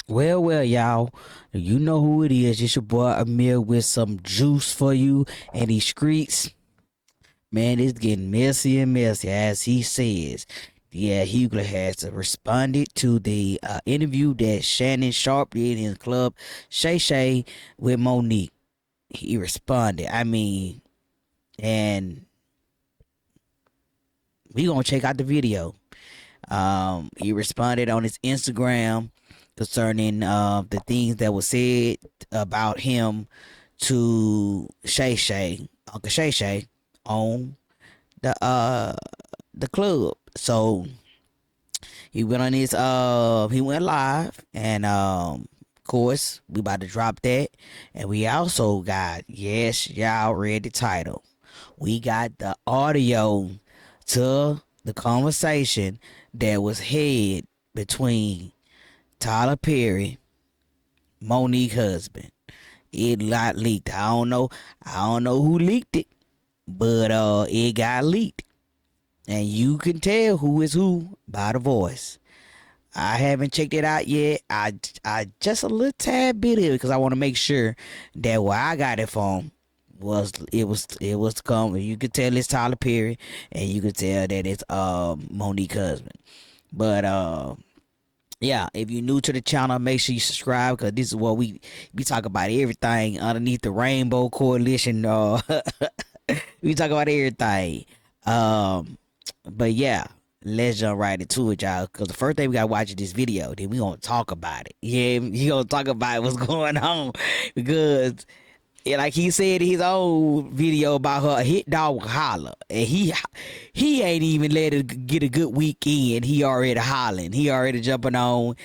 Well, y'all, you know who it is. It's your boy Amir with some juice for you. And these streets, man, it's getting messy and messy, as he says. Yeah, Hugley has responded to the interview that Shannon Sharpe did in the club Shay Shay with Monique. He responded. And we gonna check out the video. He responded on his Instagram concerning the things that were said about him to Shay Shay, Uncle Shay Shay, on the club. So he went on his he went live, and of course we about to drop that. And we also got, yes, y'all read the title, we got the audio to the conversation that was had between Tyler Perry, Monique husband. It got leaked. I don't know who leaked it, but it got leaked. And you can tell who is who by the voice. I haven't checked it out yet. I just a little tad bit of it because I want to make sure that where I got it from it was come. You could tell it's Tyler Perry, and you could tell that it's Monique husband. But yeah, if you're new to the channel, make sure you subscribe, because this is what we talk about, everything underneath the Rainbow Coalition. We talk about everything. But yeah, let's jump right into it, y'all. Because the first thing we gotta watch is this video. Then we gonna talk about it. Yeah, you gonna talk about what's going on, because like he said in his old video about her hit dog holler, and he ain't even let it get a good weekend. He already hollering, he already jumping on,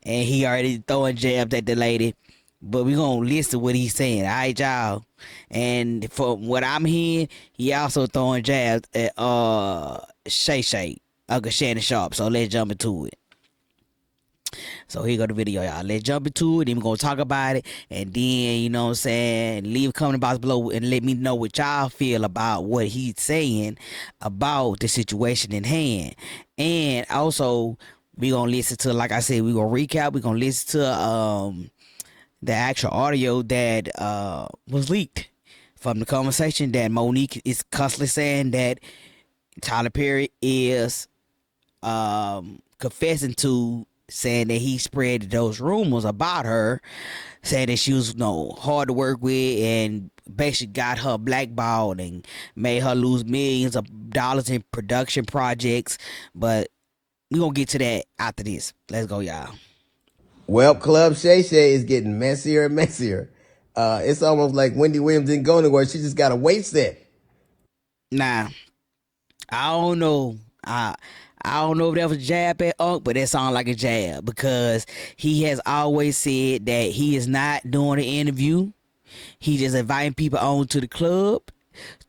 and he already throwing jabs at the lady. But we gonna listen to what he's saying, all right, y'all. And from what I'm hearing, he also throwing jabs at Shay Shay, Uncle Shannon Sharpe. So let's jump into it. So here go the video, y'all. Let's jump into it. Then we're gonna talk about it. And then, you know what I'm saying, leave a comment box below and let me know what y'all feel about what he's saying about the situation in hand. And also, we gonna listen to, like I said, we gonna recap. We gonna listen to the actual audio that was leaked from the conversation that Monique is constantly saying that Tyler Perry is confessing to, saying that he spread those rumors about her, saying that she was, hard to work with, and basically got her blackballed and made her lose millions of dollars in production projects. But we gonna get to that after this. Let's go, y'all. Well, Club Shay Shay is getting messier and messier. It's almost like Wendy Williams didn't go anywhere. She just got a wait set. Now, I don't know. I don't know if that was a jab at Unc, but that sounded like a jab, because he has always said that he is not doing an interview. He just inviting people on to the club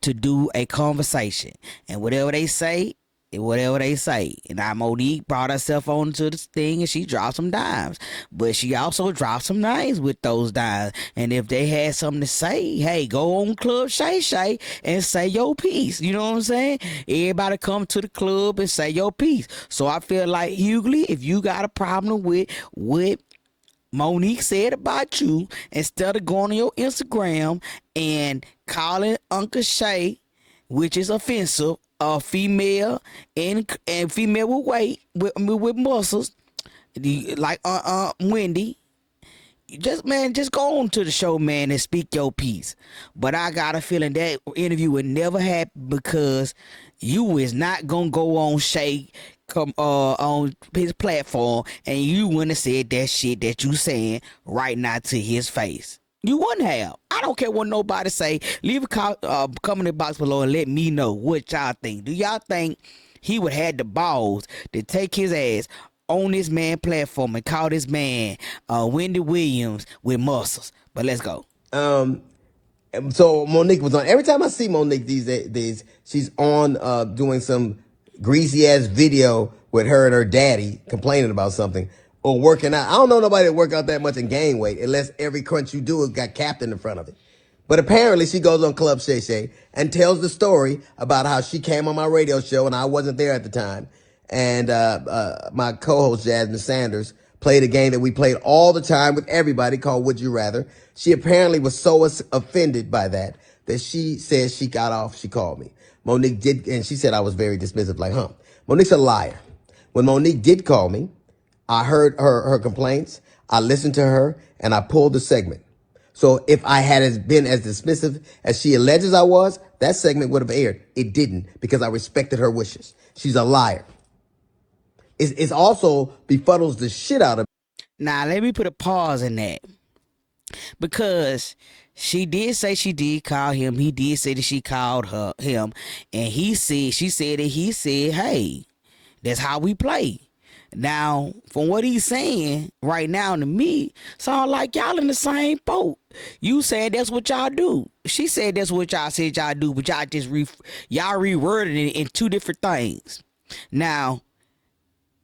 to do a conversation, and whatever they say. And now Monique brought herself onto this thing, and she dropped some dimes, but she also dropped some names with those dimes. And if they had something to say, hey, go on Club Shay Shay and say your piece. You know what I'm saying? Everybody come to the club and say your piece. So I feel like, Hugley, if you got a problem with what Monique said about you, instead of going on your Instagram and calling Uncle Shay, which is offensive, a female and female with weight, with muscles, like Wendy. Just go on to the show, man, and speak your piece. But I got a feeling that interview would never happen, because you is not gonna go on Shay come on his platform, and you wouldn't have said that shit that you saying right now to his face. You wouldn't have. I don't care what nobody say. Leave a comment box below and let me know what y'all think. Do y'all think he would have the balls to take his ass on this man platform and call this man Wendy Williams with muscles? But let's go. Um, so Monique was on. Every time I see Monique these days, she's on doing some greasy ass video with her and her daddy complaining about something or working out. I don't know nobody that work out that much and gain weight unless every crunch you do has got Captain in front of it. But apparently she goes on Club Shay Shay and tells the story about how she came on my radio show and I wasn't there at the time. And my co-host Jasmine Sanders played a game that we played all the time with everybody called Would You Rather. She apparently was so offended by that she said she got off. She called me. Monique did, and she said I was very dismissive, like, huh. Monique's a liar. When Monique did call me, I heard her complaints. I listened to her, and I pulled the segment. So if I had been as dismissive as she alleges I was, that segment would have aired. It didn't because I respected her wishes. She's a liar. It's also befuddles the shit out of Now let me put a pause in that, because she did say she did call him. He did say that she called him, and she said that he said, "Hey, that's how we play." Now, from what he's saying right now to me, sound like y'all in the same boat. You said that's what y'all do. She said that's what y'all said y'all do, but y'all just y'all reworded it in two different things. Now,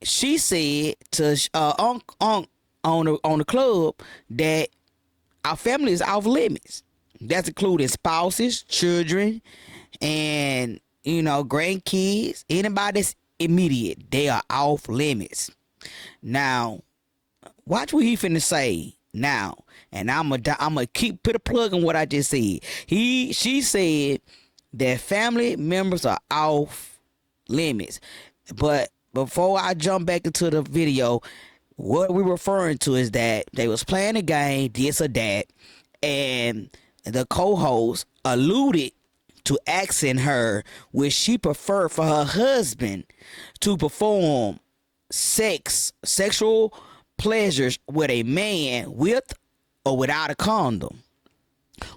she said to on the club that our family is off limits. That's including spouses, children, and grandkids. Anybody that's immediate, they are off limits. Now, watch what he finna say now, and I'ma put a plug on what I just said. She said that family members are off limits, but before I jump back into the video, what we're referring to is that they was playing a game, this or that, and the co-host alluded to asking her would she prefer for her husband to perform sexual pleasures with a man with or without a condom.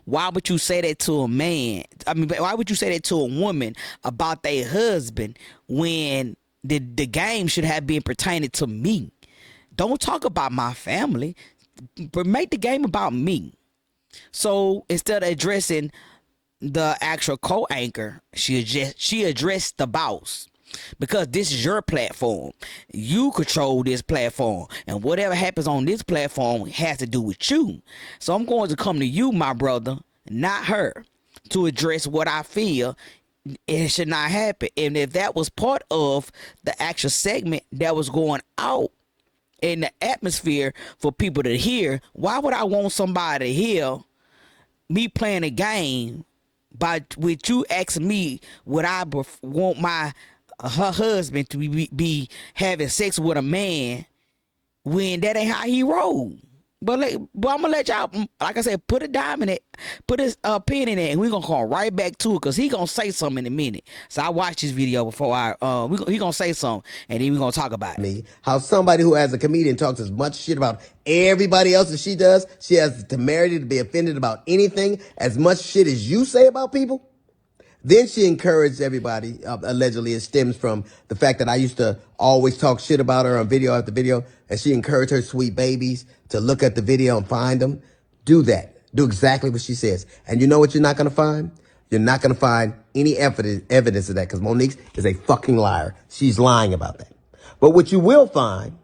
Why would you say that to a man? I mean, why would you say that to a woman about their husband when the game should have been pertaining to me? Don't talk about my family, but make the game about me. So instead of addressing the actual co-anchor, she addressed the boss, because this is your platform. You control this platform, and whatever happens on this platform has to do with you. So I'm going to come to you, my brother, not her, to address what I feel it should not happen. And if that was part of the actual segment that was going out in the atmosphere for people to hear, why would I want somebody to hear me playing a game with you asking me would I want her husband to be having sex with a man when that ain't how he roll? But I'm gonna let y'all, like I said, put a dime in it, put a pin in it, and we're gonna call right back to it, because he gonna say something in a minute. So I watched this video before he gonna say something, and then we're gonna talk about it. me. How somebody who as a comedian talks as much shit about everybody else as she does, she has the temerity to be offended about anything as much shit as you say about people. Then she encouraged everybody, allegedly it stems from the fact that I used to always talk shit about her on video after video, and she encouraged her sweet babies to look at the video and find them. Do that. Do exactly what she says. And you know what you're not going to find? You're not going to find any evidence of that, because Monique is a fucking liar. She's lying about that. But what you will find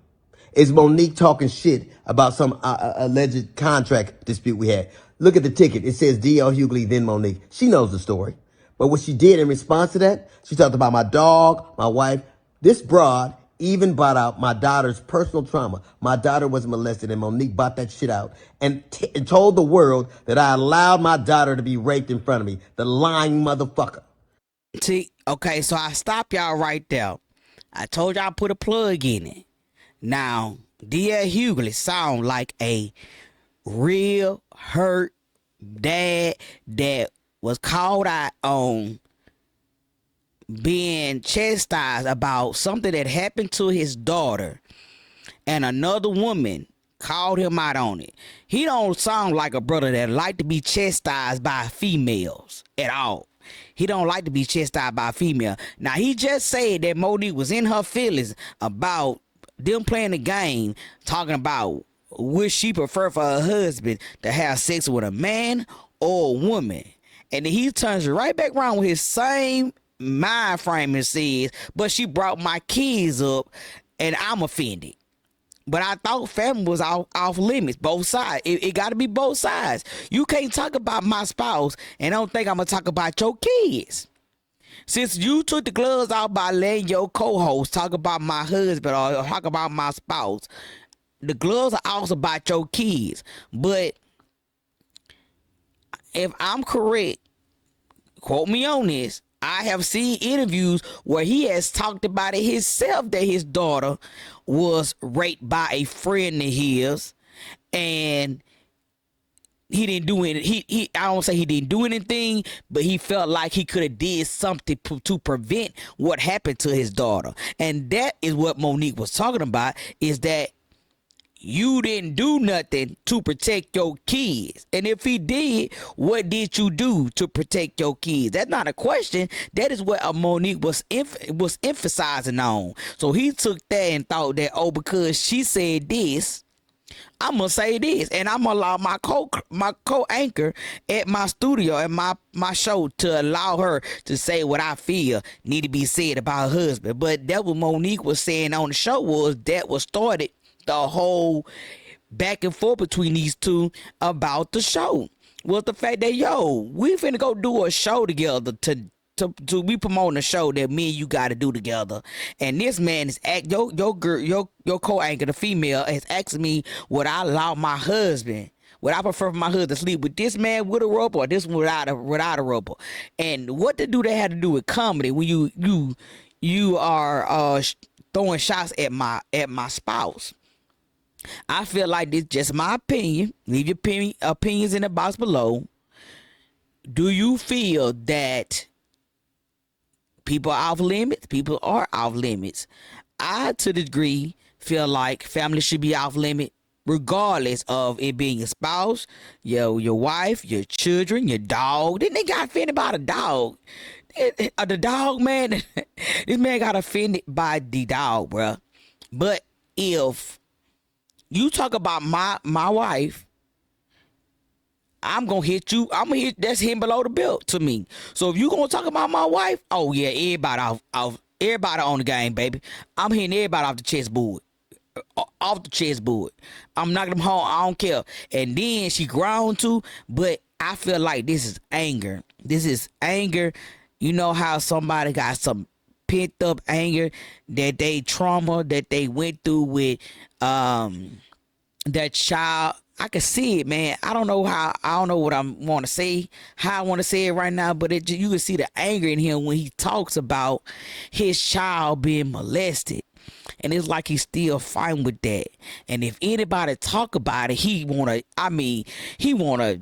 is Monique talking shit about some alleged contract dispute we had. Look at the ticket. It says D.L. Hugley, then Monique. She knows the story. But what she did in response to that, she talked about my dog, my wife. This broad even brought out my daughter's personal trauma. My daughter was molested, and Monique brought that shit out and told the world that I allowed my daughter to be raped in front of me. The lying motherfucker. See, okay, so I stop y'all right there. I told y'all put a plug in it. Now, D.L. Hugley sound like a real hurt dad that was called out on being chastised about something that happened to his daughter, and another woman called him out on it. He don't sound like a brother that like to be chastised by females at all. He don't like to be chastised by a female. Now, he just said that Monique was in her feelings about them playing the game, talking about would she prefer for her husband to have sex with a man or a woman. And then he turns right back around with his same mind frame and says, but she brought my kids up and I'm offended. But I thought family was off limits, both sides. It got to be both sides. You can't talk about my spouse and don't think I'm going to talk about your kids. Since you took the gloves off by letting your co-host talk about my husband or talk about my spouse, the gloves are also about your kids. But if I'm correct, quote me on this, I have seen interviews where he has talked about it himself that his daughter was raped by a friend of his, and he didn't do any. He I don't say he didn't do anything, but he felt like he could have did something to prevent what happened to his daughter, and that is what Monique was talking about. Is that you didn't do nothing to protect your kids. And if he did, what did you do to protect your kids? That's not a question. That is what Monique was emphasizing on. So he took that and thought that, oh, because she said this, I'm gonna say this, and I'm gonna allow my co-anchor at my studio and my show to allow her to say what I feel need to be said about her husband. But that what Monique was saying on the show was that was started the whole back and forth between these two about the show was the fact that, yo, we finna go do a show together to be promoting a show that me and you got to do together. And this man is your co-anchor, the female, is asking me would I allow my husband, would I prefer for my husband to sleep with this man with a rope or this one without a rope? And what to do that had to do with comedy when you are throwing shots at my spouse. I feel like this is just my opinion. Leave your opinions in the box below. Do you feel that people are off limits? People are off limits. I, to the degree, feel like family should be off limit, regardless of it being your spouse, your wife, your children, your dog. Then they got offended by the dog. The dog, man. This man got offended by the dog, bruh. But if you talk about my wife, I'm gonna hit you. I'm gonna hit that's him below the belt to me. So if you gonna talk about my wife, oh yeah, everybody on the game, baby. I'm hitting everybody off the chessboard. Off the chessboard. I'm knocking them home. I don't care. And then she ground too, but I feel like this is anger. This is anger. You know how somebody got some pent up anger that they trauma that they went through with that child. I can see it, man. I don't know what I want to say, how I want to say it right now, but you can see the anger in him when he talks about his child being molested. And it's like he's still fine with that. And if anybody talk about it, he wanna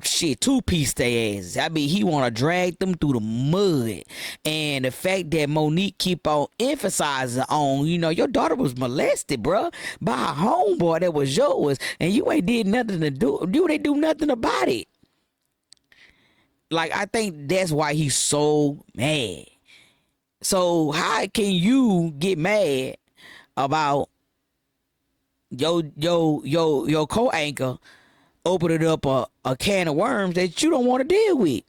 shit two-piece their asses. He wanna drag them through the mud. And the fact that Monique keep on emphasizing on, your daughter was molested, bruh, by a homeboy that was yours, and you ain't did nothing to do. You ain't do nothing about it. Like, I think that's why he's so mad. So how can you get mad about your co-anchor opening up a can of worms that you don't want to deal with?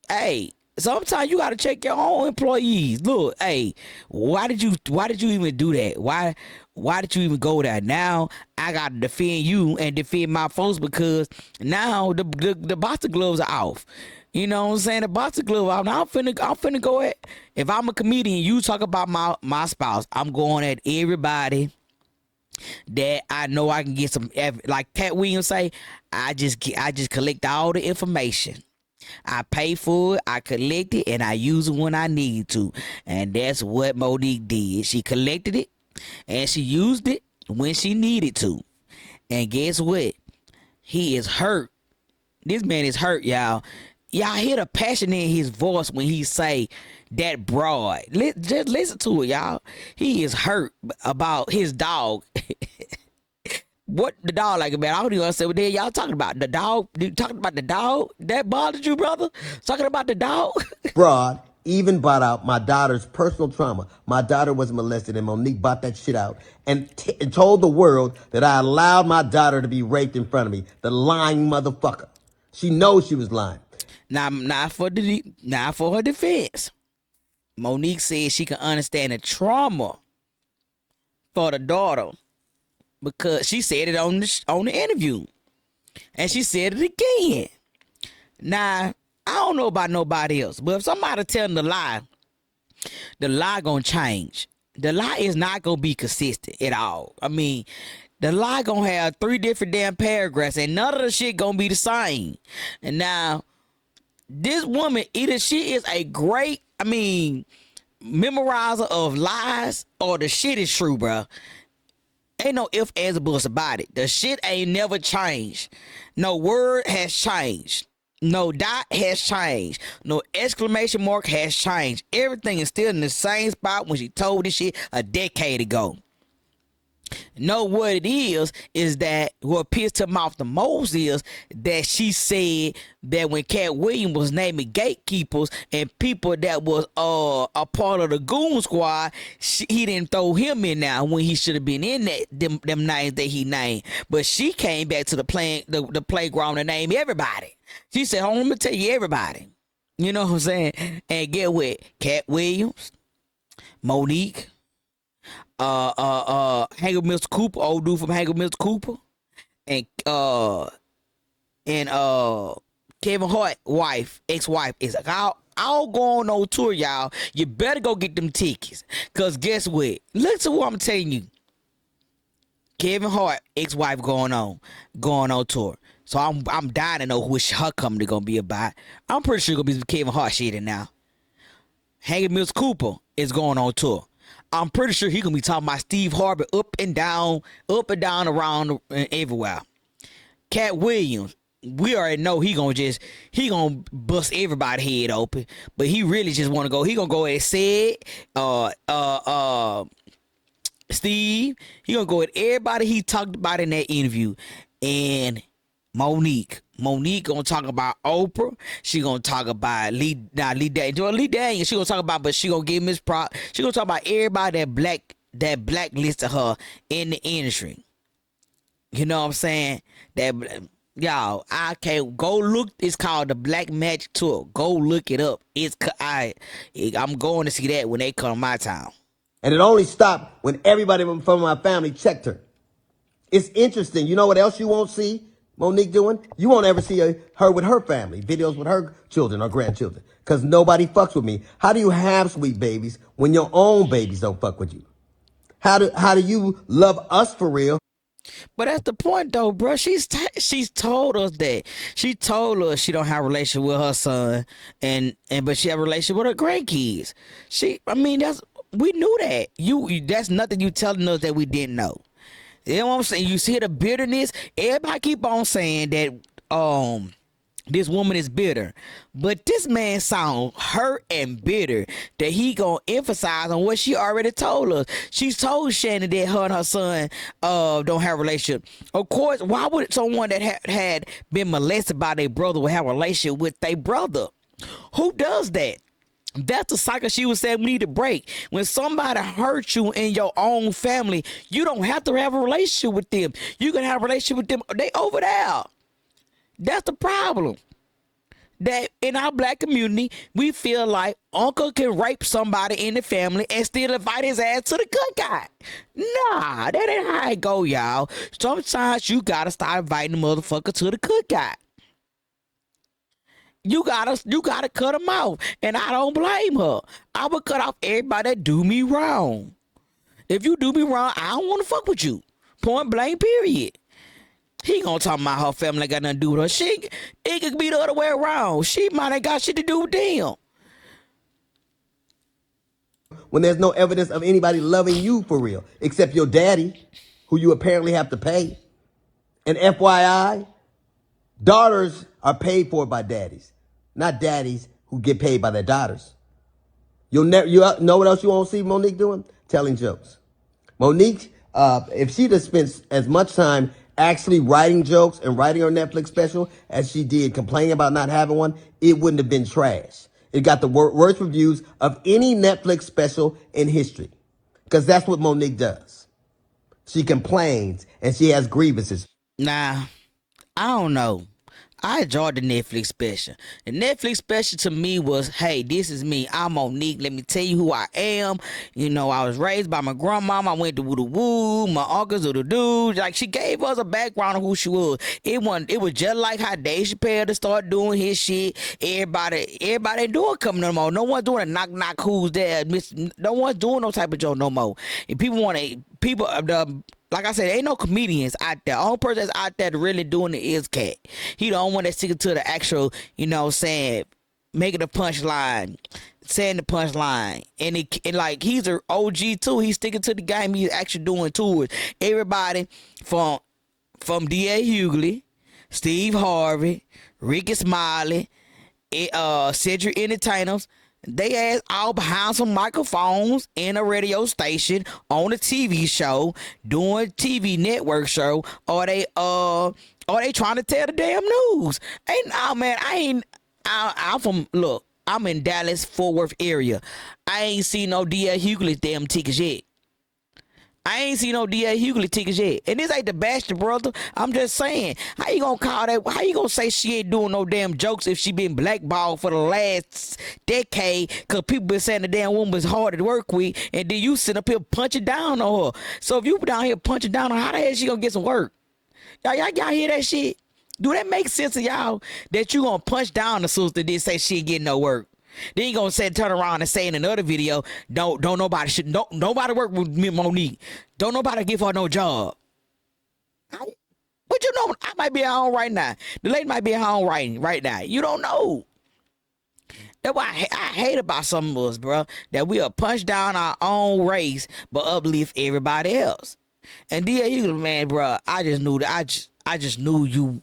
Hey, sometimes you gotta check your own employees. Look, hey, why did you even do that? Why did you even go there? Now I gotta defend you and defend my folks because now the boxing gloves are off. You know what I'm saying? The boxing glove out. Now I'm finna go at. If I'm a comedian, you talk about my spouse, I'm going at everybody that I know I can get some. Like Pat Williams say, I just collect all the information. I pay for it, I collect it, and I use it when I need to. And that's what Monique did. She collected it, and she used it when she needed to. And guess what? He is hurt. This man is hurt, y'all. Y'all hear the passion in his voice when he say that broad. Just listen to it, y'all. He is hurt about his dog. What the dog like, man? I don't even understand what the hell y'all talking about. The dog? You talking about the dog? That bothered you, brother? Talking about the dog? Broad even brought out my daughter's personal trauma. My daughter was molested, and Monique brought that shit out and told the world that I allowed my daughter to be raped in front of me. The lying motherfucker. She knows she was lying. Now, not for her defense. Monique said she can understand the trauma for the daughter because she said it on the interview, and she said it again. Now, I don't know about nobody else, but if somebody telling the lie gonna change. The lie is not gonna be consistent at all. I mean, The lie gonna have 3 different damn paragraphs, and none of the shit gonna be the same. And now, this woman, either she is a great, memorizer of lies, or the shit is true, bro. Ain't no if, ands, or buts about it. The shit ain't never changed. No word has changed. No dot has changed. No exclamation mark has changed. Everything is still in the same spot when she told this shit a decade ago. No, what it is that what pissed him off the most is that she said that when Cat Williams was naming gatekeepers and people that was a part of the goon squad, he didn't throw him in now when he should have been in that them names that he named. But she came back to the playground and named everybody. She said, "Oh, let me tell you everybody." You know what I'm saying? And get with Cat Williams, Monique, Hank Mr. Cooper, old dude from Hank Mr. Cooper, and Kevin Hart ex-wife is like, I'll go on tour, y'all. You better go get them tickets. Cause guess what? Listen to what I'm telling you. Kevin Hart ex-wife going on tour. So I'm dying to know who her company gonna be about. I'm pretty sure it's gonna be Kevin Hart shit now. Hank Mills Cooper is going on tour. I'm pretty sure he gonna be talking about Steve Harvey up and down, around everywhere. Cat Williams, we already know he gonna bust everybody's head open, but he really just want to go. He gonna go and say Steve. He gonna go at everybody he talked about in that interview, and Monique gonna talk about Oprah. She gonna talk about Lee Daniels. She gonna talk about, but she gonna give him his prop. She gonna talk about everybody that blacklisted her in the industry. You know what I'm saying? That y'all, I can't go look. It's called the Black Magic Tour. Go look it up. I'm going to see that when they come to my town. And it only stopped when everybody from my family checked her. It's interesting. You know what else you won't see Monique doing? You won't ever see her with her family, videos with her children or grandchildren, because nobody fucks with me. How do you have sweet babies when your own babies don't fuck with you? How do you love us for real? But that's the point, though, bro. She's told us that. She told us she don't have a relationship with her son, but she have a relationship with her grandkids. We knew that. That's nothing you telling us that we didn't know. You know what I'm saying? You see the bitterness. Everybody keep on saying that this woman is bitter, but this man sound hurt and bitter that he gonna emphasize on what she already told us. She told Shannon that her and her son don't have a relationship. Of course, why would someone that had been molested by their brother would have a relationship with their brother? Who does that? That's the cycle she was saying we need to break. When somebody hurts you in your own family, you don't have to have a relationship with them. You can have a relationship with them. They over there. That's the problem. That in our black community, we feel like uncle can rape somebody in the family and still invite his ass to the cookout. Nah, that ain't how it go, y'all. Sometimes you gotta start inviting the motherfucker to the cookout. You gotta cut him off, and I don't blame her. I would cut off everybody that do me wrong. If you do me wrong, I don't want to fuck with you. Point blank, period. He gonna talk about her family ain't got nothing to do with her. It could be the other way around. She might ain't got shit to do with them. When there's no evidence of anybody loving you for real, except your daddy, who you apparently have to pay. And FYI, daughters are paid for by daddies, not daddies who get paid by their daughters. You know what else you won't see Monique doing? Telling jokes. Monique, if she'd have spent as much time actually writing jokes and writing her Netflix special as she did complaining about not having one, it wouldn't have been trash. It got the worst reviews of any Netflix special in history. Because that's what Monique does. She complains and she has grievances. Nah, I don't know. I enjoyed the Netflix special. The Netflix special to me was, hey, this is me. I'm Monique. Let me tell you who I am. You know, I was raised by my grandmama. I went to Woo Woo. My uncles are the dudes. Like, she gave us a background of who she was. It was just like how Dave Chappelle to start doing his shit. Everybody ain't doing coming no more. No one's doing a knock who's there. No one's doing no type of joke no more. If people want to, like I said, ain't no comedians out there. Only person that's out there really doing it is Cat. He the only one that's sticking to the actual, you know what I'm saying, making the punchline, saying the punchline. And like he's an OG too. He's sticking to the game. He's actually doing tours. Everybody from D.A. Hugley, Steve Harvey, Ricky Smiley, Cedric Entertainers, they ass all behind some microphones in a radio station on a TV show, doing TV network show, or they trying to tell the damn news. Ain't oh man, I'm from look, I'm in Dallas Fort Worth area. I ain't seen no D.A. Hugley damn tickets yet. I ain't seen no D.A. Hugley tickets yet. And this ain't the bastard, brother. I'm just saying. How you gonna call that? How you gonna say she ain't doing no damn jokes if she been blackballed for the last decade? Because people been saying the damn woman was hard to work with. And then you sit up here punching down on her. So if you down here punching down on her, how the hell she gonna get some work? Y'all hear that shit? Do that make sense to y'all? That you gonna punch down the sister that say she ain't getting no work? Then you gonna turn around and say in another video, don't nobody work with me, Monique. Don't nobody give her no job. But you know, I might be at home right now. The lady might be at home right now. You don't know. That's why I hate about some of us, bro. That we are punch down our own race, but uplift everybody else. And D.A. Hugley, man, bro, I just knew that. I just knew you.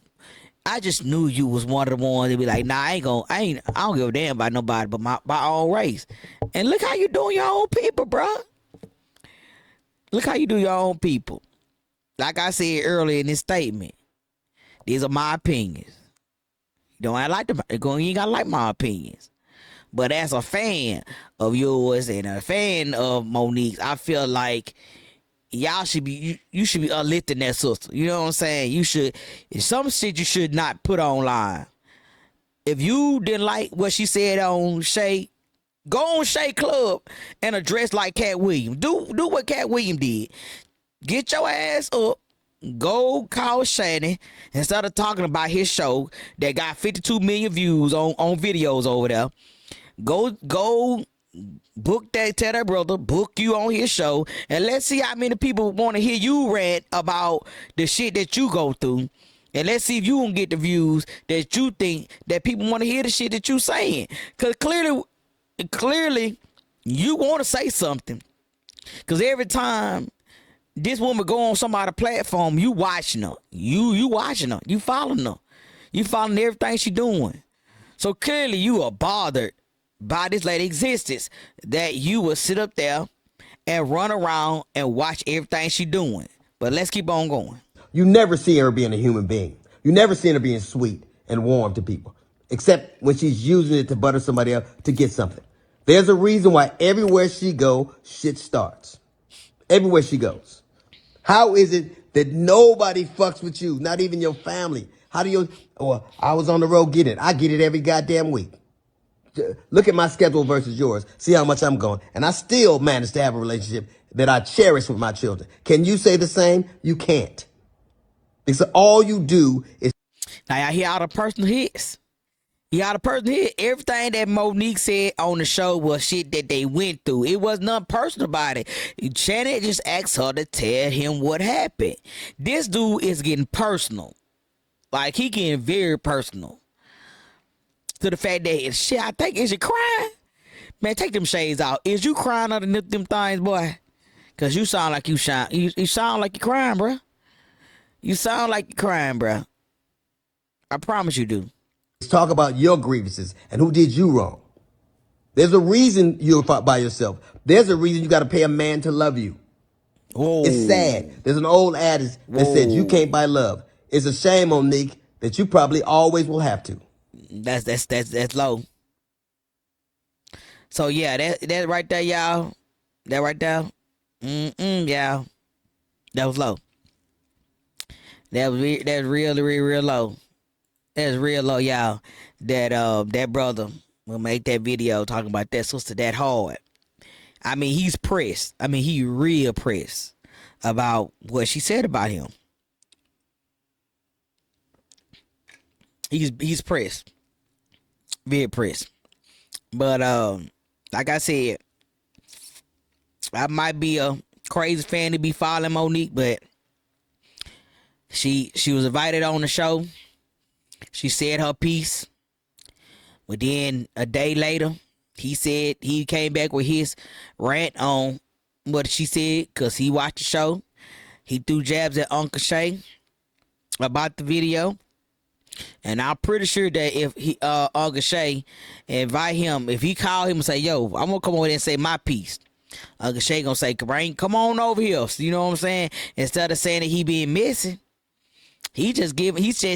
I just knew you was one of the ones to be like, nah, I don't give a damn about nobody but my own race. And look how you doing your own people, bro. Look how you do your own people. Like I said earlier in this statement, these are my opinions. You ain't gotta like my opinions. But as a fan of yours and a fan of Monique's, I feel like y'all should be you should be uplifting that sister. You know what I'm saying? You should, some shit you should not put online. If you didn't like what she said on Shay, go on Shay Club and address like Cat Williams. Do what Cat Williams did. Get your ass up. Go call Shannon instead of talking about his show that got 52 million views on videos over there. Go book that, tell that brother, book you on his show, and let's see how many people want to hear you rant about the shit that you go through. And let's see if you gonna get the views that you think that people want to hear the shit that you saying. Cause clearly you want to say something. Cause every time this woman go on somebody's platform, you watching her. You watching her. You following her. You following everything she doing. So clearly you are bothered by this lady's existence, that you will sit up there and run around and watch everything she doing. But let's keep on going. You never see her being a human being. You never see her being sweet and warm to people, except when she's using it to butter somebody up to get something. There's a reason why everywhere she go, shit starts. Everywhere she goes. How is it that nobody fucks with you, not even your family? How do you, I was on the road getting it. I get it every goddamn week. Look at my schedule versus yours. See how much I'm going. And I still manage to have a relationship that I cherish with my children. Can you say the same? You can't. Because all you do is... Now I hear all the personal hits. Everything that Monique said on the show was shit that they went through. It was nothing personal about it. Shannon just asked her to tell him what happened. This dude is getting personal. Like, he getting very personal. To the fact that, shit, I think, is you crying? Man, take them shades out. Is you crying underneath them things, boy? Because you sound like you sound like you're crying, bro. You sound like you're crying, bro. I promise you do. Talk about your grievances and who did you wrong. There's a reason you're by yourself. There's a reason you got to pay a man to love you. Whoa. It's sad. There's an old adage that says you can't buy love. It's a shame, Monique, that you probably always will have to. That's low. So yeah, that right there, y'all. That right there. Y'all. That was low. That's real low. That's real low, y'all. That brother will make that video talking about that sister that hard. I mean, he's pressed. I mean, he real pressed about what she said about him. He's pressed. Very pressed. But like I said, I might be a crazy fan to be following Monique, but She was invited on the show. She said her piece. But then a day later, he came back with his rant on what she said because he watched the show. He threw jabs at Uncle Shay about the video. And I'm pretty sure that if he Uncle Shay invite him, if he call him and say, yo, I'm gonna come over there and say my piece. Uncle Shay gonna say, Brain, come on over here. So, you know what I'm saying? Instead of saying that he being missing, he just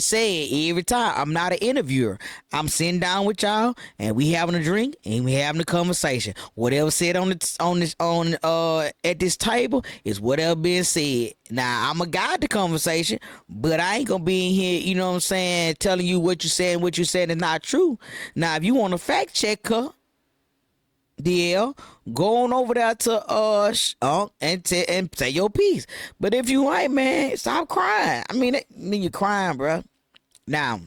saying every time, I'm not an interviewer. I'm sitting down with y'all and we having a drink and we having a conversation. Whatever said at this table is whatever being said. Now I'm a guide the conversation, but I ain't gonna be in here, you know what I'm saying, telling you what you said and what you said is not true. Now if you want to fact check her, DL, go on over there to and say your piece. But if you ain't, man, stop crying. I mean you're crying, bro. Now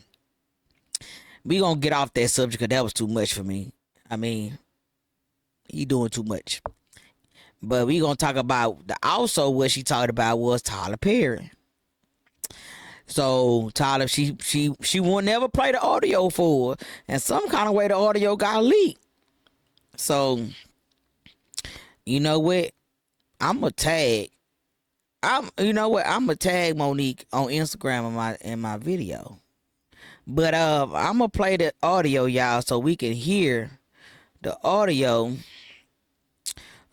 we gonna get off that subject because that was too much for me. I mean, he doing too much. But we gonna talk about also what she talked about was Tyler Perry. So Tyler, she will never play the audio for her, and some kind of way the audio got leaked. So, you know what? I'm gonna tag Monique on Instagram in my video. But I'm gonna play the audio, y'all, so we can hear the audio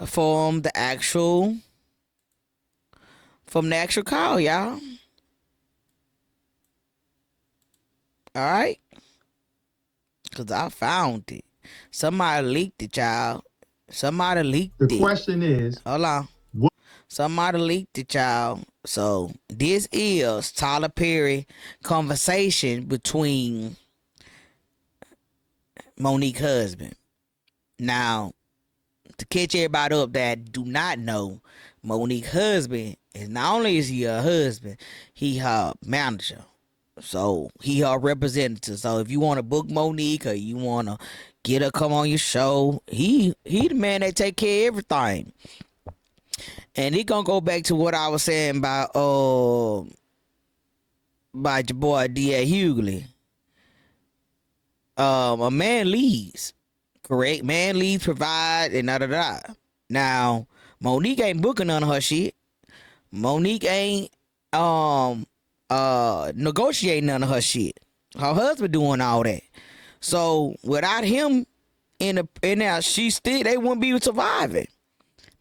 from the actual call, y'all. All right, cause I found it. Somebody leaked it, y'all. Somebody leaked it. The question is, hold on. What? Somebody leaked it, y'all. So this is Tyler Perry conversation between Monique's husband. Now, to catch everybody up that do not know, Monique's husband is not only is he her husband, he her manager. So he her representative. So if you want to book Monique or you want to get her come on your show, he the man that take care of everything. And he gonna go back to what I was saying about your boy D.A. Hugley. A man leads, correct? Man leads, provide, and da. Now Monique ain't booking none of her shit. Monique ain't negotiating none of her shit. Her husband doing all that. So without him in there, they wouldn't be surviving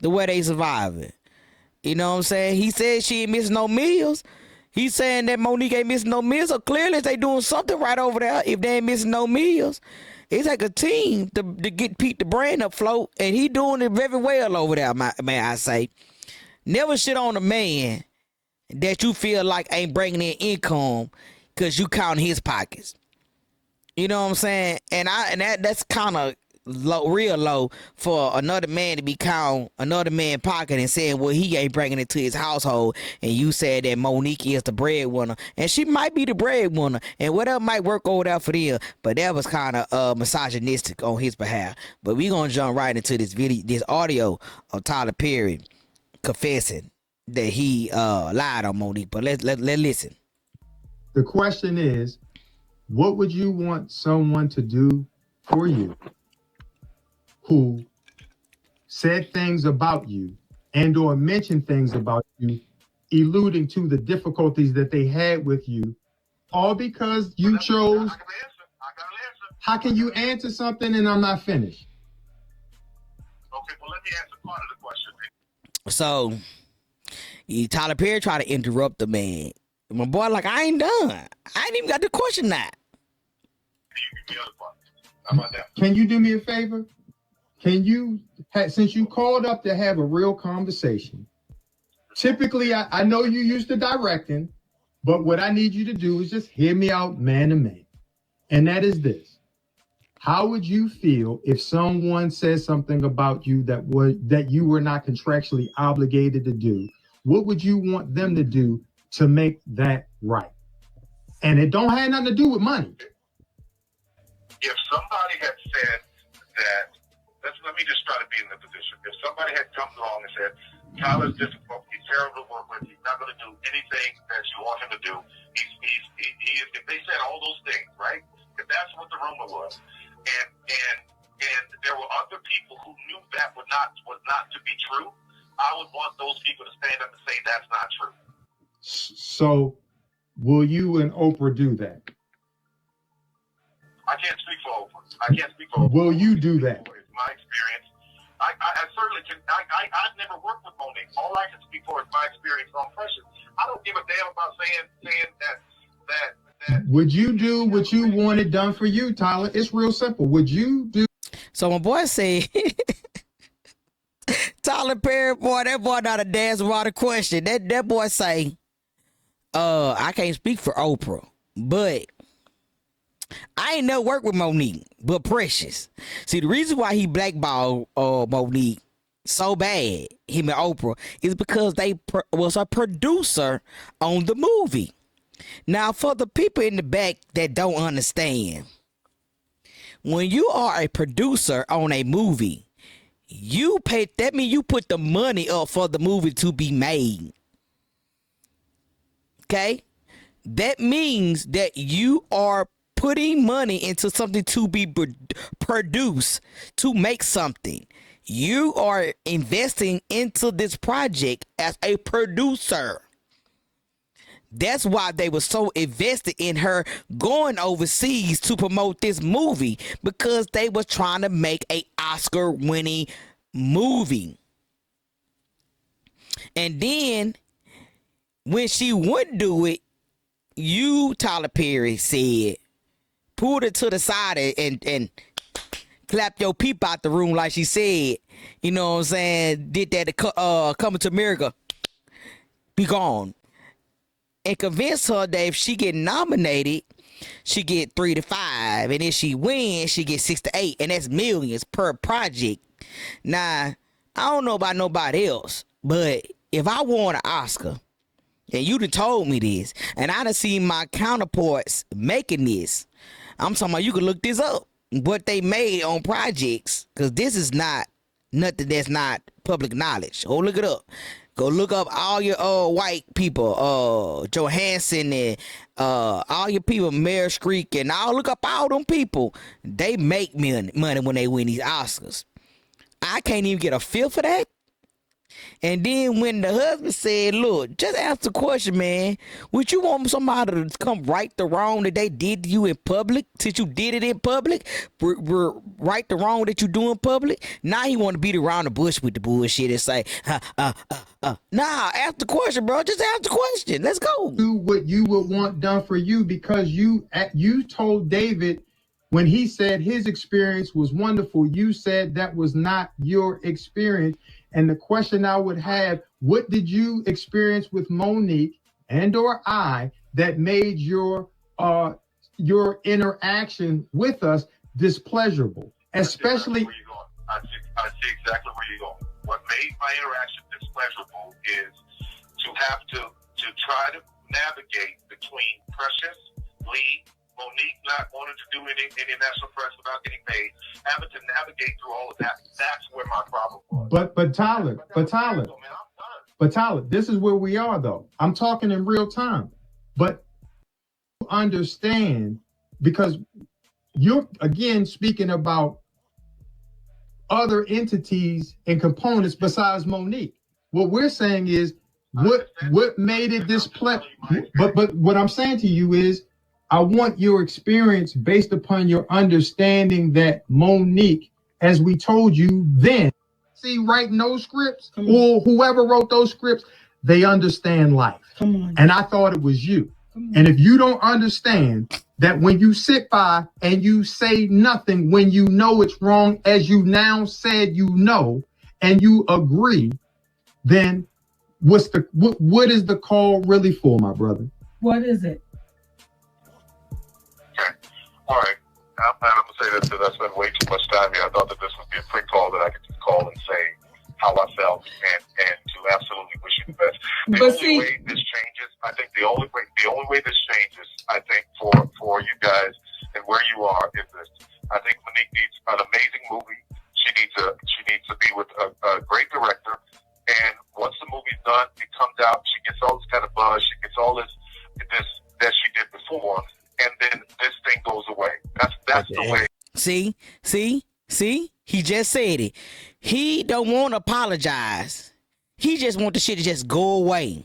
the way they surviving. You know what I'm saying? He said she ain't missing no meals. He's saying that Monique ain't missing no meals. So clearly they doing something right over there if they ain't missing no meals. It's like a team to get Pete the brand afloat, and he doing it very well over there, may I say. Never shit on a man that you feel like ain't bringing in income because you count his pockets. You know what I'm saying? And that's kind of real low for another man to be counting another man's pocket and saying, well, he ain't bringing it to his household. And you said that Monique is the breadwinner, and she might be the breadwinner, and whatever might work over there for them. But that was kind of misogynistic on his behalf. But we gonna jump right into this audio of Tyler Perry confessing that he lied on Monique. But let's listen. The question is, what would you want someone to do for you who said things about you and or mentioned things about you, alluding to the difficulties that they had with you, all because you chose? I got an answer. How can you answer something and I'm not finished? Okay, well, let me answer part of the question. So, Tyler Perry tried to interrupt the man. My boy, like, I ain't done. I ain't even got the question now. The other part. How about that? Can you do me a favor? Can you, since you called up to have a real conversation, typically I know you used to directing, but what I need you to do is just hear me out man to man. And that is this. How would you feel if someone says something about you that you were not contractually obligated to do? What would you want them to do to make that right? And it don't have nothing to do with money. If somebody had said that, let me just try to be in the position. If somebody had come along and said, Tyler's difficult. He's terrible to work with. He's not going to do anything that you want him to do. If they said all those things, right? If that's what the rumor was, and there were other people who knew that was not to be true, I would want those people to stand up and say that's not true. So, will you and Oprah do that? I can't speak for Oprah. I can't speak for Oprah. Will you do that? It's my experience. I certainly can. I've never worked with Monique. All I can speak for is my experience on Precious. I don't give a damn about saying that. Would you do what you wanted done for you, Tyler? It's real simple. Would you do? So my boy say, Tyler Perry, boy, that boy not a dance about a question. That boy say, I can't speak for Oprah, but I ain't never worked with Monique, but Precious. See, the reason why he blackballed Monique so bad, him and Oprah, is because they was a producer on the movie. Now, for the people in the back that don't understand, when you are a producer on a movie, you pay, that means you put the money up for the movie to be made. Okay? That means that you are putting money into something to be produced, to make something. You are investing into this project as a producer. That's why they were so invested in her going overseas to promote this movie, because they were trying to make a Oscar-winning movie. And then when she wouldn't do it, you, Tyler Perry, said, pulled it to the side and clapped your peep out the room like she said. You know what I'm saying? Did that to Coming to America. Be gone. And convince her that if she get nominated, she get 3 to 5, and if she wins, she get 6 to 8, and that's millions per project. Now, I don't know about nobody else, but if I won an Oscar, and you done told me this, and I done seen my counterparts making this, I'm talking about you can look this up, what they made on projects, because this is not nothing that's not public knowledge. Go look it up. Go look up all your white people, Johansson and all your people, Meryl Streep, and I'll look up all them people. They make money when they win these Oscars. I can't even get a feel for that. And then when the husband said, look, just ask the question, man, would you want somebody to come right the wrong that they did to you in public, since you did it in public, right the wrong that you do in public? Now he want to beat around the bush with the bullshit and say, nah, ask the question, bro. Just ask the question. Let's go. Do what you would want done for you, because you told David, when he said his experience was wonderful, you said that was not your experience. And the question I would have, what did you experience with Monique and or I that made your interaction with us displeasurable? Especially, I see exactly where you're going. What made my interaction displeasurable is to have to try to navigate between Precious, Lee, Monique not wanting to do any national press without getting paid, having to navigate through all of that. That's where my problem was. But Tyler, this is where we are though. I'm talking in real time. But understand, because you're again speaking about other entities and components besides Monique. What we're saying is what made it displeasure. But what I'm saying to you is, I want your experience based upon your understanding that Monique, as we told you then, see, writing those scripts, or whoever wrote those scripts, they understand life. Come on. And I thought it was you. And if you don't understand that when you sit by and you say nothing when you know it's wrong, as you now said you know, and you agree, then what is the call really for, my brother? What is it? All right. I'm going to say this because I spent way too much time here. I thought that this would be a quick call that I could just call and say how I felt and to absolutely wish you the best. The only way this changes, I think the only way this changes, I think for you guys and where you are is this. I think Monique needs an amazing movie. She needs to be with a great director. And once done, it comes out, she gets all this kind of buzz, she gets all this that she did before, and then this thing goes away. That's the way. See, he just said it. He don't want to apologize. He just want the shit to just go away.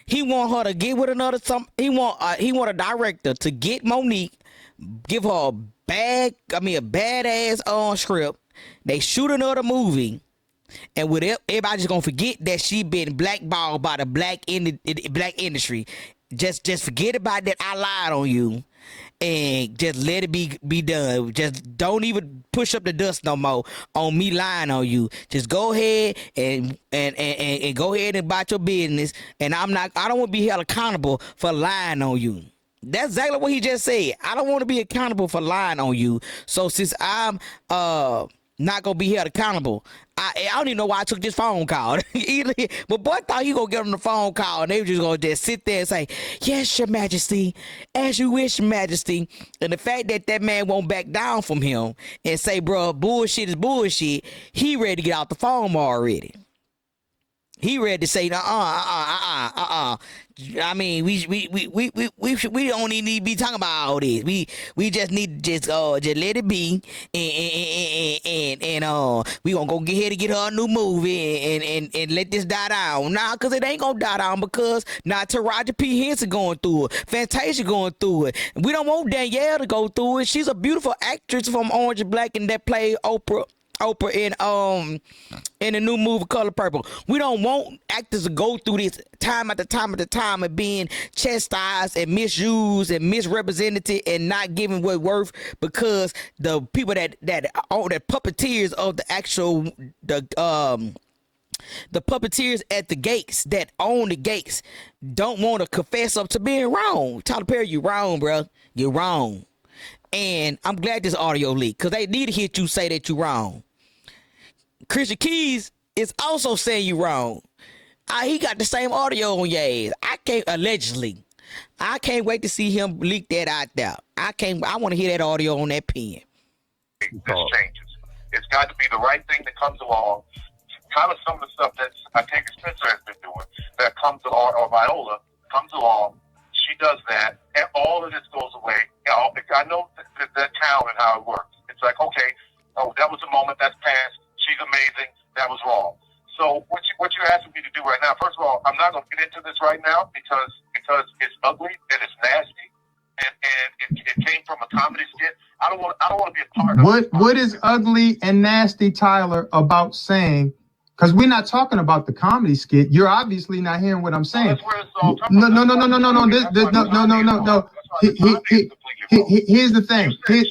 He want her to get with another he want a director to get Monique, give her a badass on script. They shoot another movie, and with it, everybody just gonna forget that she been blackballed by the black industry. Just forget about that. I lied on you, and just let it be done. Just don't even push up the dust no more on me lying on you. Just go ahead and go ahead and about your business. And I don't want to be held accountable for lying on you. That's exactly what he just said. I don't want to be accountable for lying on you. So since I'm not gonna be held accountable, I don't even know why I took this phone call. But boy thought he gonna get on the phone call and they were just gonna just sit there and say, "Yes, Your Majesty, as you wish, Your Majesty." And the fact that man won't back down from him and say, "Bro, bullshit is bullshit," he ready to get out the phone already. He ready to say, I mean, we don't even need to be talking about all this. We just need to just let it be, and we gonna go get here to get her a new movie and let this die down. Nah, cause it ain't gonna die down because now Taraji P. Henson going through it, Fantasia going through it. We don't want Danielle to go through it. She's a beautiful actress from Orange and Black and that played Oprah in the new movie Color Purple. We don't want actors to go through this time after time of being chastised and misused and misrepresented and not given what worth because the people that own the puppeteers of the actual the puppeteers at the gates that own the gates don't want to confess up to being wrong. Tyler Perry, you wrong, bro. You're wrong. And I'm glad this audio leaked because they need to hear you say that you're wrong. Christian Keys is also saying you wrong. He got the same audio on your ass. Allegedly. I can't wait to see him leak that out there. I want to hear that audio on that pen. This changes. It's got to be the right thing that comes along. Kind of some of the stuff that I think Spencer has been doing that comes along, or Viola comes along. She does that, and all of this goes away. I know that town and how it works. It's like, okay, that was a moment that's passed. She's amazing. That was wrong. So what you're asking me to do right now? First of all, I'm not going to get into this right now because it's ugly and it's nasty, and it came from a comedy skit. I don't want to be a part of it. What is ugly and nasty, Tyler, about saying? Because we're not talking about the comedy skit. You're obviously not hearing what I'm saying. No. Here's the thing. You said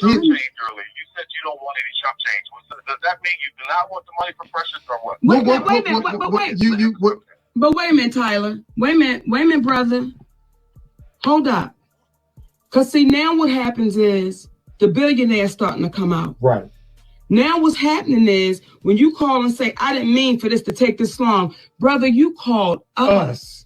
you don't want any shop change. Does that mean you do not want the money for pressures or what? But wait a minute, Tyler. Wait a minute, brother. Hold up. Because see, now what happens is the billionaires starting to come out. Right. Now what's happening is when you call and say, "I didn't mean for this to take this long," brother, you called us.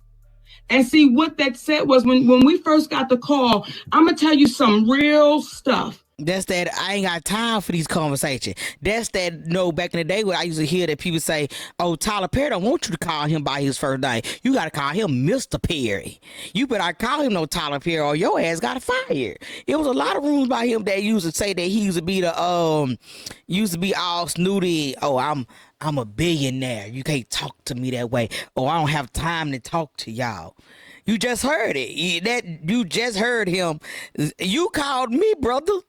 And see, what that said was when we first got the call, I'm going to tell you some real stuff. That's that I ain't got time for these conversations. That's that, back in the day where I used to hear that people say, "Oh, Tyler Perry don't want you to call him by his first name. You got to call him Mr. Perry. You better not call him no Tyler Perry or your ass got fired." It was a lot of rumors about him that used to say that he used to be all snooty. "Oh, I'm a billionaire. You can't talk to me that way. Oh, I don't have time to talk to y'all." You just heard it. You just heard him. You called me, brother.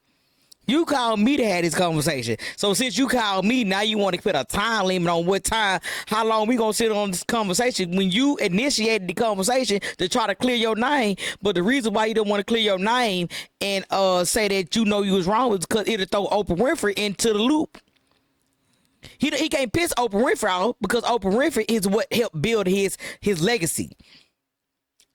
You called me to have this conversation. So since you called me, now you want to put a time limit on what time, how long we going to sit on this conversation when you initiated the conversation to try to clear your name. But the reason why you don't want to clear your name and say that you was wrong is because it'll throw Oprah Winfrey into the loop. He can't piss Oprah Winfrey off because Oprah Winfrey is what helped build his legacy.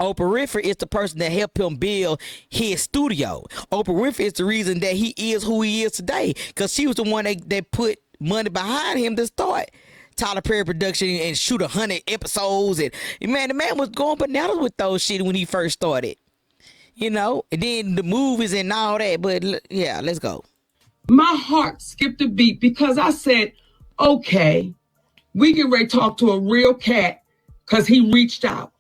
Oprah Winfrey is the person that helped him build his studio. Oprah Winfrey is the reason that he is who he is today because she was the one that put money behind him to start Tyler Perry production and shoot 100 episodes. And man, the man was going bananas with those shit when he first started. And then the movies and all that. But yeah, let's go. My heart skipped a beat because I said, okay, we get ready to talk to a real cat because he reached out.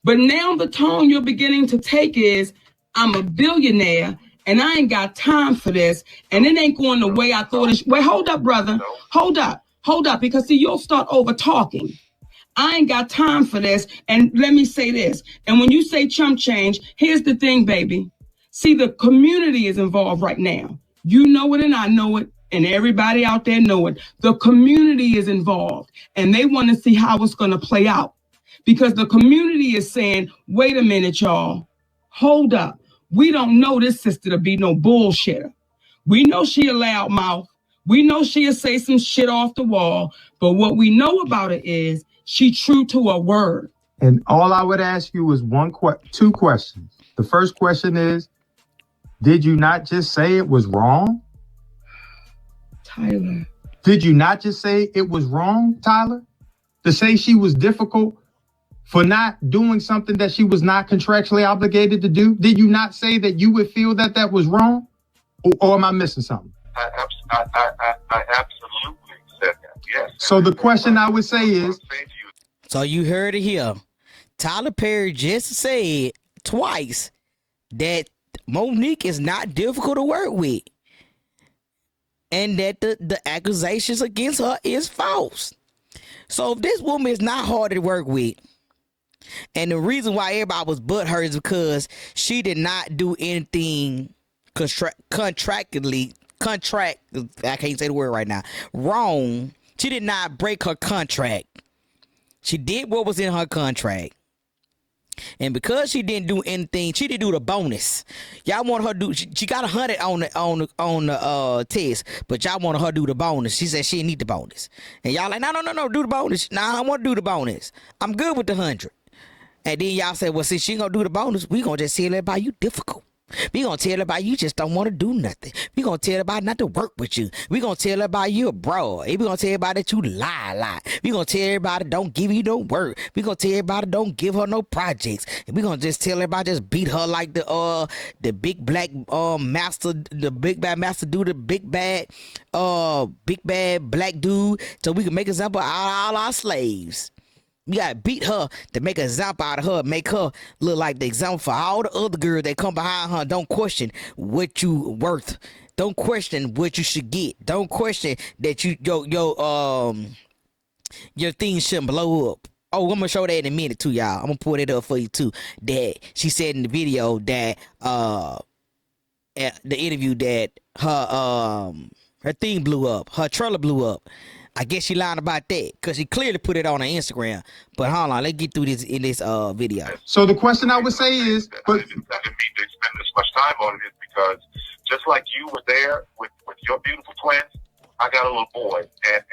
But now the tone you're beginning to take is, I'm a billionaire and I ain't got time for this. And it ain't going the way I thought it. Wait, hold up, brother. Hold up. Because see, you'll start over talking. I ain't got time for this. And let me say this. And when you say chump change, here's the thing, baby. See, the community is involved right now. You know it and I know it. And everybody out there know it. The community is involved. And they want to see how it's going to play out. Because the community is saying, wait a minute, y'all. Hold up. We don't know this sister to be no bullshitter. We know she a loud mouth. We know she'll say some shit off the wall. But what we know about her is she true to her word. And all I would ask you is two questions. The first question is, did you not just say it was wrong? Tyler. Did you not just say it was wrong, Tyler? To say she was difficult for not doing something that she was not contractually obligated to do? Did you not say that you would feel that that was wrong? Or am I missing something? I absolutely said that, yes. So the question I would say is... So you heard it here. Tyler Perry just said twice that Monique is not difficult to work with. And that the accusations against her is false. So if this woman is not hard to work with, and the reason why everybody was butthurt is because she did not do anything contractually, I can't say the word right now, wrong. She did not break her contract. She did what was in her contract. And because she didn't do anything, she didn't do the bonus. Y'all want her to do, she got 100 on the test, but y'all want her to do the bonus. She said she didn't need the bonus. And y'all like, no, do the bonus. Nah, I want to do the bonus. I'm good with the 100. And then y'all say, well, since she gonna do the bonus, we gonna just tell everybody you difficult. We gonna tell everybody you just don't want to do nothing. We gonna tell everybody not to work with you. We gonna tell everybody you a broad. We gonna tell everybody that you lie a lot. We gonna tell everybody don't give you no work. We gonna tell everybody don't give her no projects. And we gonna just tell everybody just beat her like the big black master, the big bad master dude, the big bad black dude, so we can make an example out of all our slaves. We gotta beat her to make an example out of her, make her look like the example for all the other girls that come behind her. Don't question what you worth. Don't question what you should get. Don't question that your thing shouldn't blow up. Oh, I'm gonna show that in a minute too, y'all. I'm gonna pull it up for you too. That she said in the video that at the interview that her thing blew up, her trailer blew up. I guess she lying about that because she clearly put it on her Instagram. But hold on, let's get through this in this video. So the question I would say is, I didn't mean to spend this much time on it, is because just like you were there with your beautiful twins, I got a little boy, and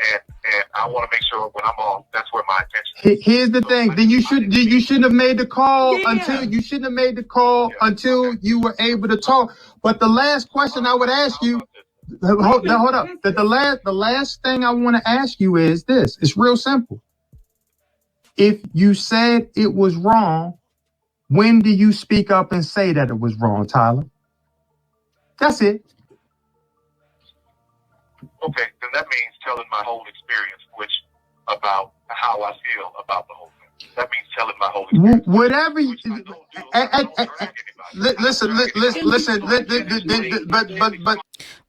I want to make sure when I'm on, that's where my attention is. Here's the thing: then you shouldn't have made the call until you were able to talk. But the last question I would ask you. Hold up. The last thing I want to ask you is this. It's real simple. If you said it was wrong, when do you speak up and say that it was wrong, Tyler? That's it. Okay, then that means telling my whole experience, which about how I feel about the whole thing. That means telling my whole experience. Whatever you listen, but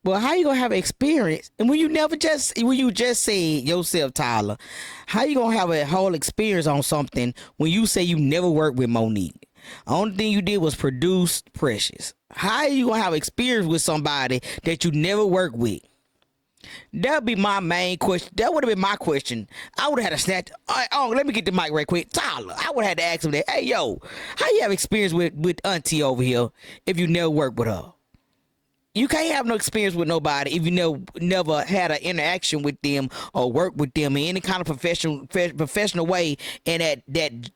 well, how you gonna have experience? And when you just say yourself, Tyler, how you gonna have a whole experience on something when you say you never worked with Monique? The only thing you did was produce Precious. How you gonna have experience with somebody that you never worked with? That'd be my main question. That would have been my question. I would have had to snatch. Oh, let me get the mic right quick. Tyler, I would have had to ask him that. Hey, yo, how you have experience with Auntie over here if you never worked with her? You can't have no experience with nobody if you never had an interaction with them or work with them in any kind of professional way, and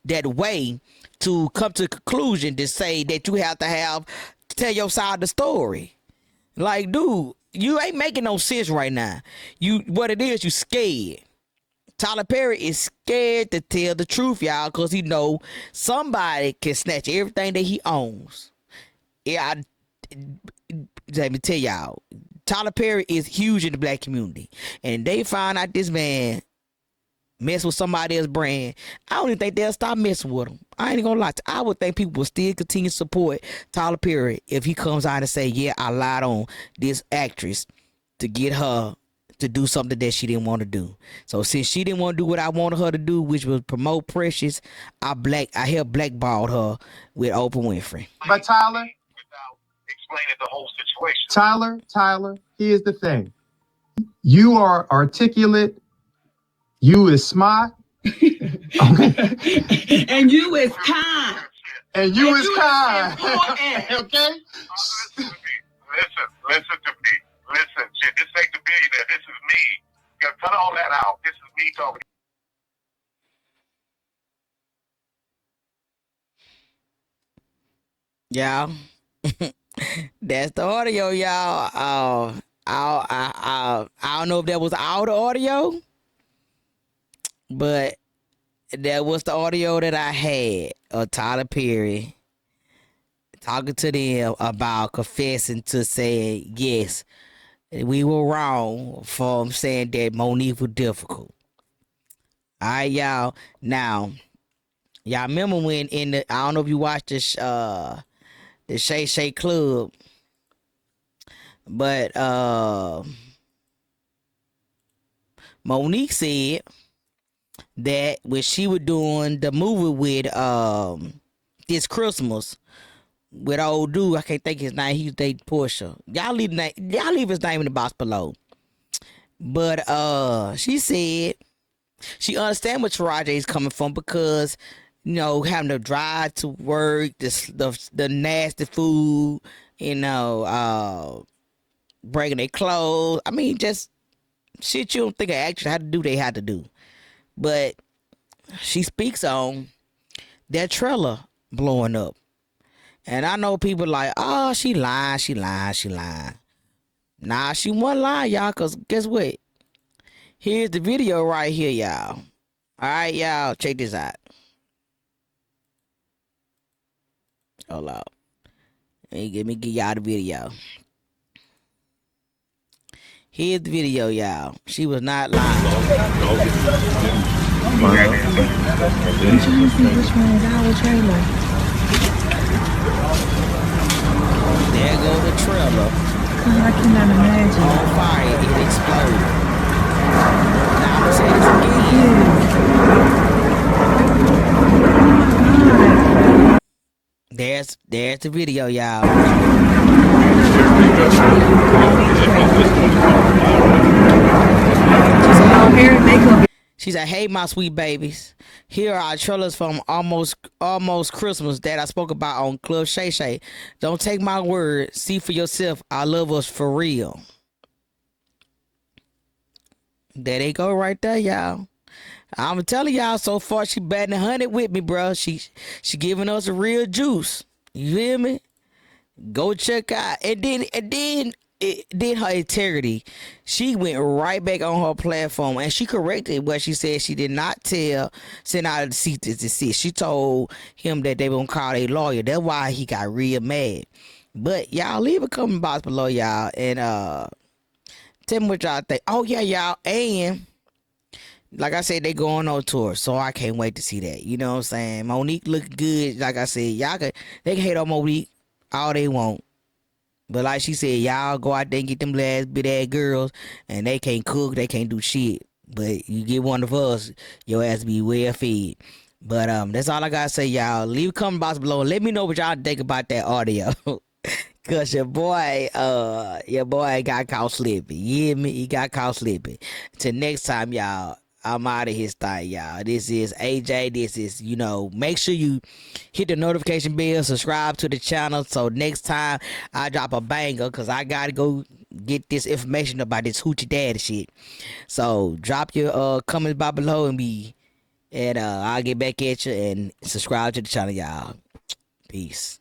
that way to come to a conclusion to say that you have to tell your side of the story. Like, dude, you ain't making no sense right now. What it is, you scared. Tyler Perry is scared to tell the truth, y'all, because he know somebody can snatch everything that he owns. Yeah, let me tell y'all, Tyler Perry is huge in the black community, and they find out this man mess with somebody else's brand, I don't even think they'll stop messing with them. I ain't gonna lie to you. I would think people will still continue to support Tyler Perry if he comes out and say, yeah, I lied on this actress to get her to do something that she didn't want to do. So since she didn't want to do what I wanted her to do, which was promote Precious, I helped blackball her with Oprah Winfrey. But Tyler, without explaining the whole situation. Tyler, here's the thing. You are articulate. You is smart. And you is kind. And you is kind. Important. Okay? Listen to me. Listen, shit, this ain't the billionaire. This is me. You gotta cut all that out. This is me talking. Y'all, that's the audio, y'all. I don't know if that was all the audio, but that was the audio that I had of Tyler Perry talking to them about confessing to saying, yes, we were wrong for saying that Monique was difficult. All right, y'all. Now, y'all remember when I don't know if you watched the Shay Shay Club, but Monique said that when she was doing the movie with this Christmas with old dude, I can't think his name. He was dating Portia. Y'all leave his name in the box below. But she said she understand where Taraji is coming from because, you know, having to drive to work, the nasty food, you know, breaking their clothes. I mean, just shit you don't think an actress had to do, they had to do. But she speaks on that trailer blowing up. And I know people like, oh, she lying. Nah, she wasn't lying, y'all, because guess what? Here's the video right here, y'all. All right, y'all, check this out. Hold on. Let me give y'all the video. Here's the video, y'all. She was not lying. I'm trying to see which one is our trailer. There go the trailer. I cannot imagine. On fire, it exploded. Now I'm gonna say this again. There's the video, y'all. She said, hey, my sweet babies. Here are our trailers from Almost Christmas that I spoke about on Club Shay Shay. Don't take my word. See for yourself. I love us for real. There they go right there, y'all. I'm telling y'all, so far she batting 100 with me, bro. She giving us a real juice. You hear me? Go check out. And then her integrity. She went right back on her platform and she corrected what she said. She did not send out a cease to desist. She told him that they were gonna call a lawyer. That's why he got real mad. But y'all leave a comment box below, y'all, and tell me what y'all think. Oh yeah, y'all, and like I said, they going on tour, so I can't wait to see that. You know what I'm saying? Monique look good. Like I said, they can hate on Monique all they want. But like she said, y'all go out there and get them last bit ass girls, and they can't cook, they can't do shit. But you get one of us, your ass be well fed. But that's all I gotta say, y'all. Leave a comment box below and let me know what y'all think about that audio. Cause your boy got caught slipping. You hear me? He got caught slipping. Till next time, y'all. I'm out of his thing, y'all. This is AJ. This is, make sure you hit the notification bell, subscribe to the channel, so next time I drop a banger, because I got to go get this information about this hoochie daddy shit. So drop your comments by below and I'll get back at you and subscribe to the channel, y'all. Peace.